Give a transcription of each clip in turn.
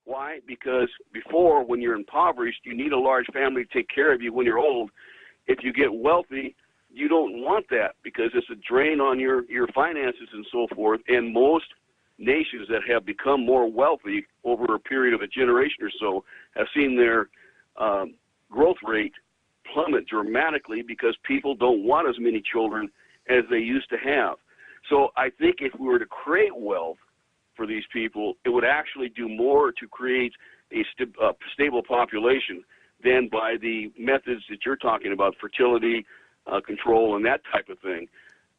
Why? Because before, when you're impoverished, you need a large family to take care of you when you're old. If you get wealthy, you don't want that because it's a drain on your finances and so forth. And most nations that have become more wealthy over a period of a generation or so have seen their growth rate plummet dramatically because people don't want as many children as they used to have. So I think if we were to create wealth for these people, it would actually do more to create a stable population than by the methods that you're talking about, fertility control and that type of thing.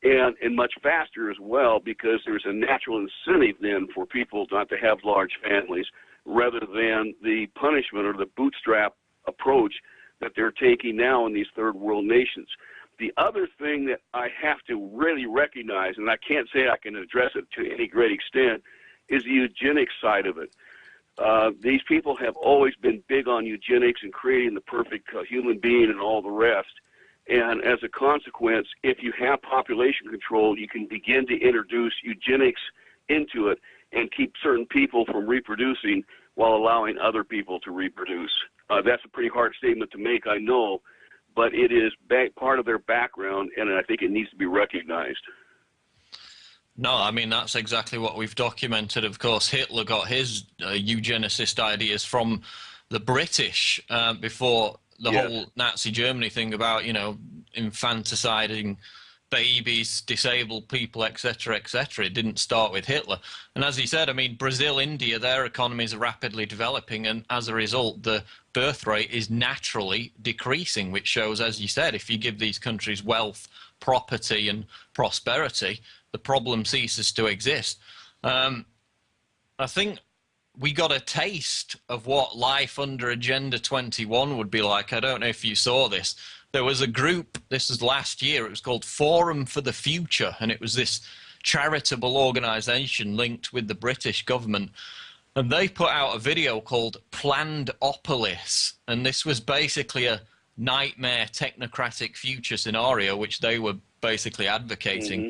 And much faster as well, because there's a natural incentive then for people not to have large families rather than the punishment or the bootstrap approach that they're taking now in these third world nations. The other thing that I have to really recognize, and I can't say I can address it to any great extent, is the eugenics side of it. These people have always been big on eugenics and creating the perfect human being and all the rest. And as a consequence, if you have population control, you can begin to introduce eugenics into it and keep certain people from reproducing while allowing other people to reproduce. That's a pretty hard statement to make, I know, but it is part of their background, and I think it needs to be recognized. No, I mean, that's exactly what we've documented. Of course, Hitler got his eugenicist ideas from the British before the whole Nazi Germany thing about, you know, infanticiding babies, disabled people, etc., etc. It didn't start with Hitler. And as he said, I mean, Brazil, India, their economies are rapidly developing, and as a result, the birth rate is naturally decreasing, which shows, as you said, if you give these countries wealth, property, and prosperity, the problem ceases to exist. I think we got a taste of what life under Agenda 21 would be like. I don't know if you saw this. There was a group, this was last year, it was called Forum for the Future, and it was this charitable organization linked with the British government. And they put out a video called Planned-opolis, and this was basically a nightmare technocratic future scenario, which they were basically advocating. Mm-hmm.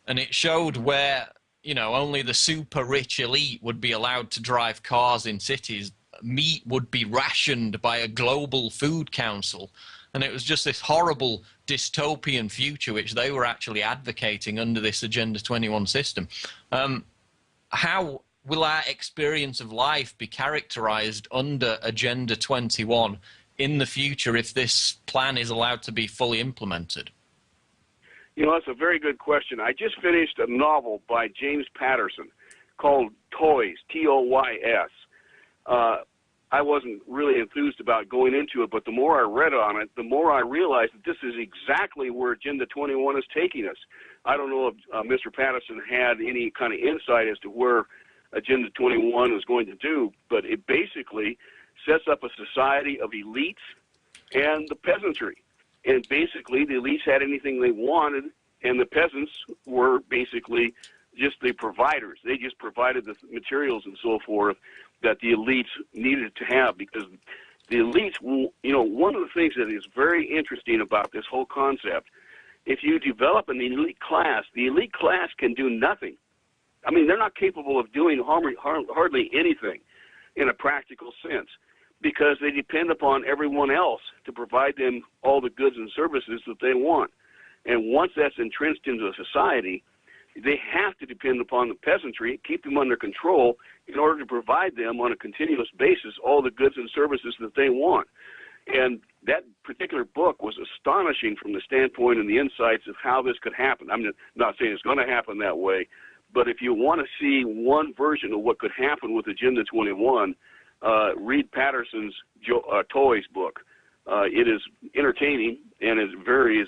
And it showed where, you know, only the super rich elite would be allowed to drive cars in cities. Meat would be rationed by a global food council. And it was just this horrible dystopian future which they were actually advocating under this Agenda 21 system. How will our experience of life be characterized under Agenda 21 in the future if this plan is allowed to be fully implemented? You know, that's a very good question. I just finished a novel by James Patterson called Toys, T-O-Y-S. I wasn't really enthused about going into it, but the more I read on it, the more I realized that this is exactly where Agenda 21 is taking us. I don't know if Mr. Patterson had any kind of insight as to where Agenda 21 is going to do, but it basically sets up a society of elites and the peasantry. And basically, the elites had anything they wanted, and the peasants were basically just the providers. They just provided the materials and so forth that the elites needed to have, because the elites, you know, one of the things that is very interesting about this whole concept, if you develop an elite class, the elite class can do nothing. I mean, they're not capable of doing hardly anything in a practical sense, because they depend upon everyone else to provide them all the goods and services that they want. And once that's entrenched into a society, they have to depend upon the peasantry, keep them under control in order to provide them on a continuous basis all the goods and services that they want. And that particular book was astonishing from the standpoint and the insights of how this could happen. I'm not saying it's going to happen that way, but if you want to see one version of what could happen with Agenda 21, read Patterson's Toys book. It is entertaining and is very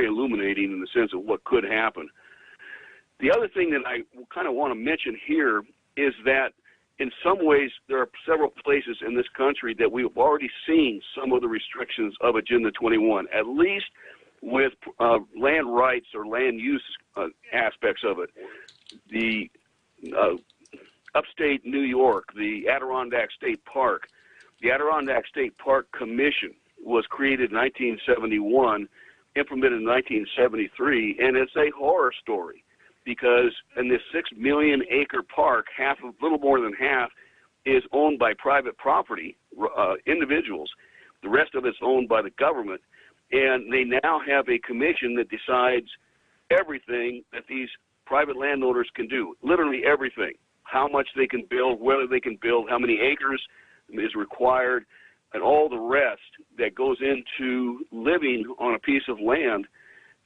illuminating in the sense of what could happen. The other thing that I kind of want to mention here is that in some ways there are several places in this country that we've already seen some of the restrictions of Agenda 21, at least with land rights or land use aspects of it. The upstate New York, the Adirondack State Park. The Adirondack State Park Commission was created in 1971, implemented in 1973, and it's a horror story because in this 6 million acre park, a little more than half is owned by private property, individuals. The rest of it's owned by the government. And they now have a commission that decides everything that these private landowners can do, literally everything, how much they can build, whether they can build, how many acres is required, and all the rest that goes into living on a piece of land.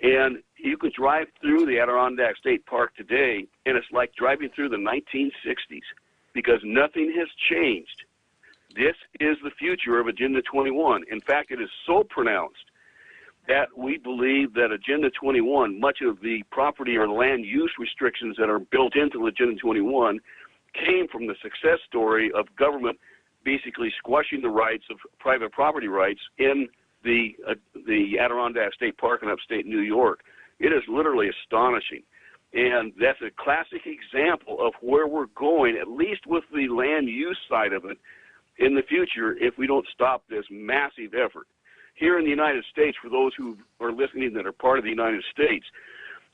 And you can drive through the Adirondack State Park today, and it's like driving through the 1960s because nothing has changed. This is the future of Agenda 21. In fact, it is so pronounced that we believe that Agenda 21, much of the property or land use restrictions that are built into Agenda 21 came from the success story of government basically squashing the rights of private property rights in the Adirondack State Park in upstate New York. It is literally astonishing. And that's a classic example of where we're going, at least with the land use side of it, in the future if we don't stop this massive effort. Here in the United States, for those who are listening that are part of the United States,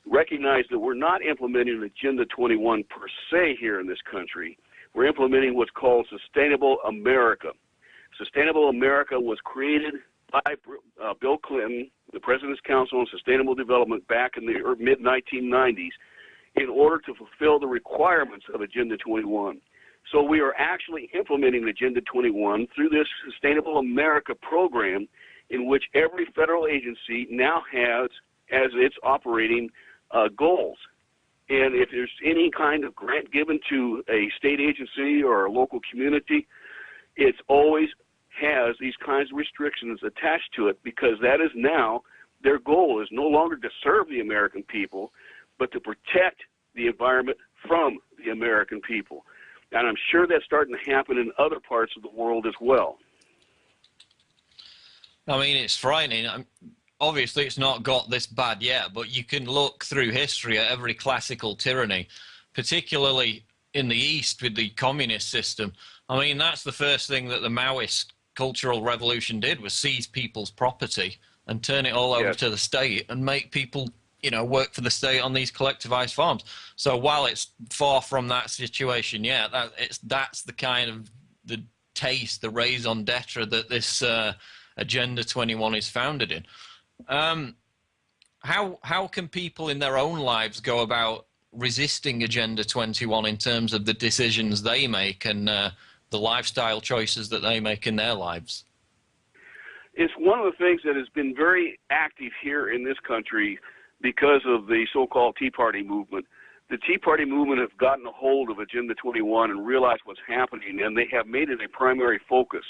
recognize that we're not implementing Agenda 21 per se here in this country. We're implementing what's called Sustainable America. Sustainable America was created by Bill Clinton, the President's Council on Sustainable Development, back in the mid-1990s in order to fulfill the requirements of Agenda 21. So we are actually implementing Agenda 21 through this Sustainable America program in which every federal agency now has as its operating goals. And if there's any kind of grant given to a state agency or a local community, it always has these kinds of restrictions attached to it because that is now their goal is no longer to serve the American people, but to protect the environment from the American people. And I'm sure that's starting to happen in other parts of the world as well. I mean, it's frightening. Obviously, it's not got this bad yet, but you can look through history at every classical tyranny, particularly in the East with the communist system. I mean, that's the first thing that the Maoist Cultural Revolution did, was seize people's property and turn it all over to the state and make people, you know, work for the state on these collectivized farms. So while it's far from that situation yet, that's the kind of the taste, the raison d'etre that this Agenda 21 is founded in. How can people in their own lives go about resisting Agenda 21 in terms of the decisions they make and the lifestyle choices that they make in their lives? It's one of the things that has been very active here in this country because of the so-called Tea Party movement. The Tea Party movement have gotten a hold of Agenda 21 and realized what's happening, and they have made it a primary focus.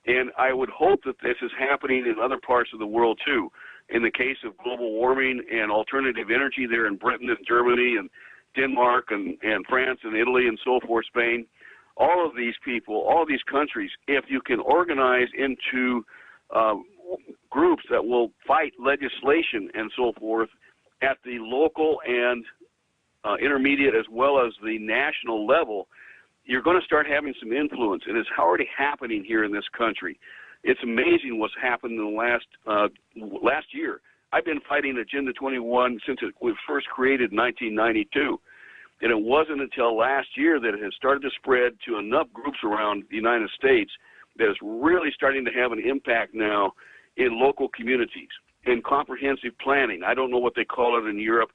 And I would hope that this is happening in other parts of the world too. In the case of global warming and alternative energy there in Britain and Germany and Denmark and France and Italy and so forth, Spain, all of these people, all of these countries, if you can organize into groups that will fight legislation and so forth at the local and intermediate as well as the national level, you're going to start having some influence, and it's already happening here in this country. It's amazing what's happened in the last year. I've been fighting Agenda 21 since it was first created in 1992, and it wasn't until last year that it has started to spread to enough groups around the United States that it's really starting to have an impact now in local communities, in comprehensive planning. I don't know what they call it in Europe,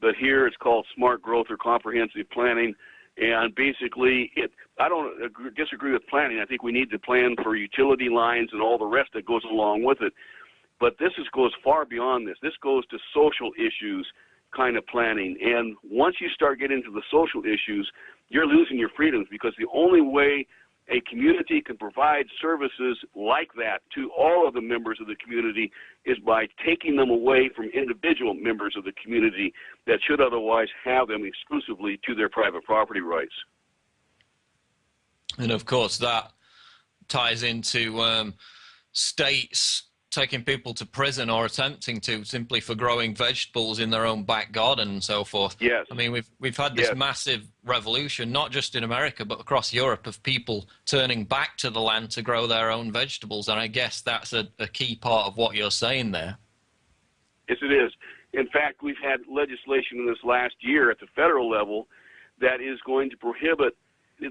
but here it's called smart growth or comprehensive planning. And basically, I don't disagree with planning. I think we need to plan for utility lines and all the rest that goes along with it. But this goes far beyond this. This goes to social issues kind of planning. And once you start getting into the social issues, you're losing your freedoms, because the only way a community can provide services like that to all of the members of the community is by taking them away from individual members of the community that should otherwise have them exclusively to their private property rights. And of course, that ties into states taking people to prison or attempting to, simply for growing vegetables in their own back garden and so forth. Yes. I mean, we've had this massive revolution, not just in America, but across Europe, of people turning back to the land to grow their own vegetables. And I guess that's a key part of what you're saying there. Yes, it is. In fact, we've had legislation in this last year at the federal level that is going to prohibit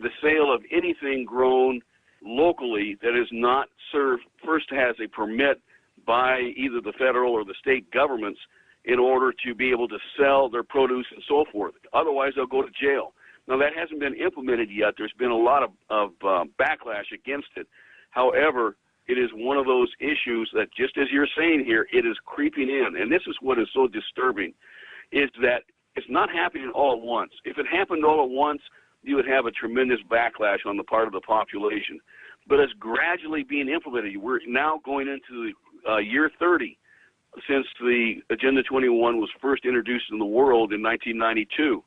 the sale of anything grown locally that is not served, first has a permit by either the federal or the state governments in order to be able to sell their produce and so forth. Otherwise, they'll go to jail. Now, that hasn't been implemented yet. There's been a lot of backlash against it. However, it is one of those issues that, just as you're saying here, it is creeping in. And this is what is so disturbing, is that it's not happening all at once. If it happened all at once, you would have a tremendous backlash on the part of the population. But it's gradually being implemented. We're now going into the year 30 since the Agenda 21 was first introduced in the world in 1992.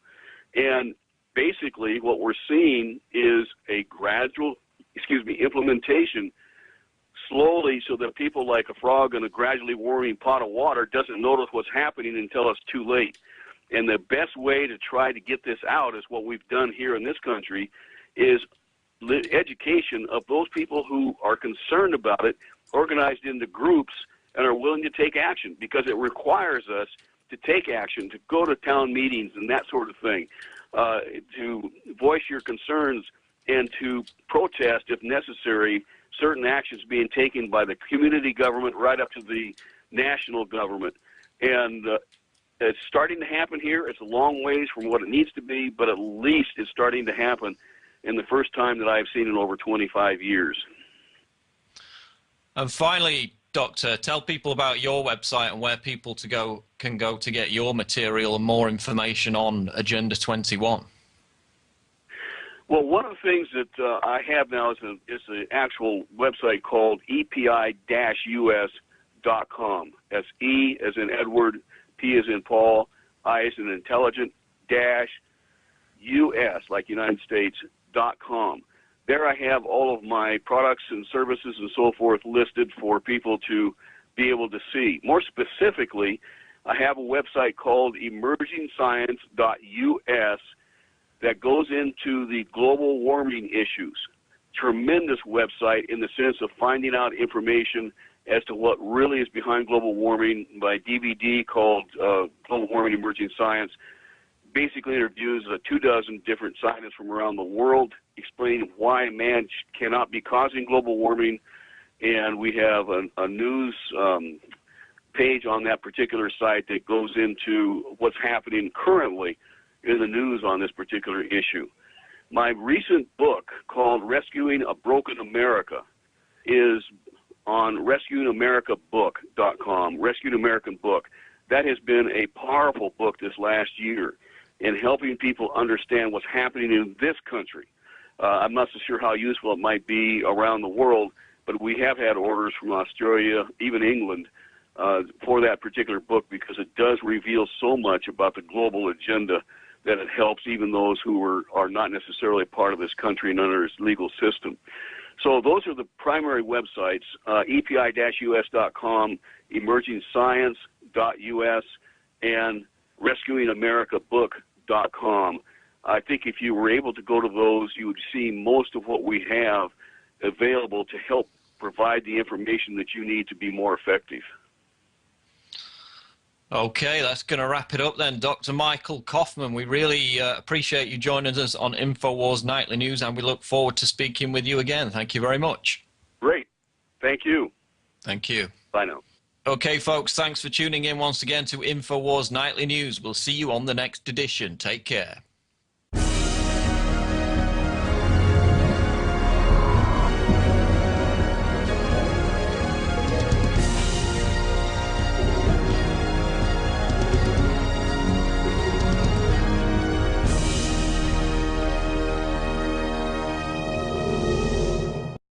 And basically what we're seeing is a gradual, implementation slowly, so that people like a frog in a gradually warming pot of water doesn't notice what's happening until it's too late. And the best way to try to get this out is what we've done here in this country, is education of those people who are concerned about it, organized into groups, and are willing to take action, because it requires us to take action, to go to town meetings and that sort of thing, to voice your concerns and to protest, if necessary, certain actions being taken by the community government right up to the national government. And it's starting to happen here. It's a long ways from what it needs to be, but at least it's starting to happen in the first time that I've seen in over 25 years. And finally, Doctor, tell people about your website and where people can go to get your material and more information on Agenda 21. Well, one of the things that I have now is an actual website called epi-us.com. That's E as in Edward, P as in Paul, I as in intelligent, dash US, like United States.com. There I have all of my products and services and so forth listed for people to be able to see. More specifically, I have a website called emergingscience.us that goes into the global warming issues. Tremendous website in the sense of finding out information as to what really is behind global warming. My DVD called Global Warming Emerging Science basically interviews 24 different scientists from around the world, explaining why man cannot be causing global warming. And we have a news page on that particular site that goes into what's happening currently in the news on this particular issue. My recent book called Rescuing a Broken America is on rescuingamericabook.com, Rescuing American Book. That has been a powerful book this last year in helping people understand what's happening in this country. I'm not so sure how useful it might be around the world, but we have had orders from Australia, even England, for that particular book, because it does reveal so much about the global agenda that it helps even those who are not necessarily part of this country and under its legal system. So those are the primary websites, epi-us.com, emergingscience.us, and rescuingamericabook.com. I think if you were able to go to those, you would see most of what we have available to help provide the information that you need to be more effective. Okay, that's going to wrap it up then. Dr. Michael Coffman, we really appreciate you joining us on Infowars Nightly News, and we look forward to speaking with you again. Thank you very much. Great. Thank you. Thank you. Bye now. Okay, folks, thanks for tuning in once again to Infowars Nightly News. We'll see you on the next edition. Take care.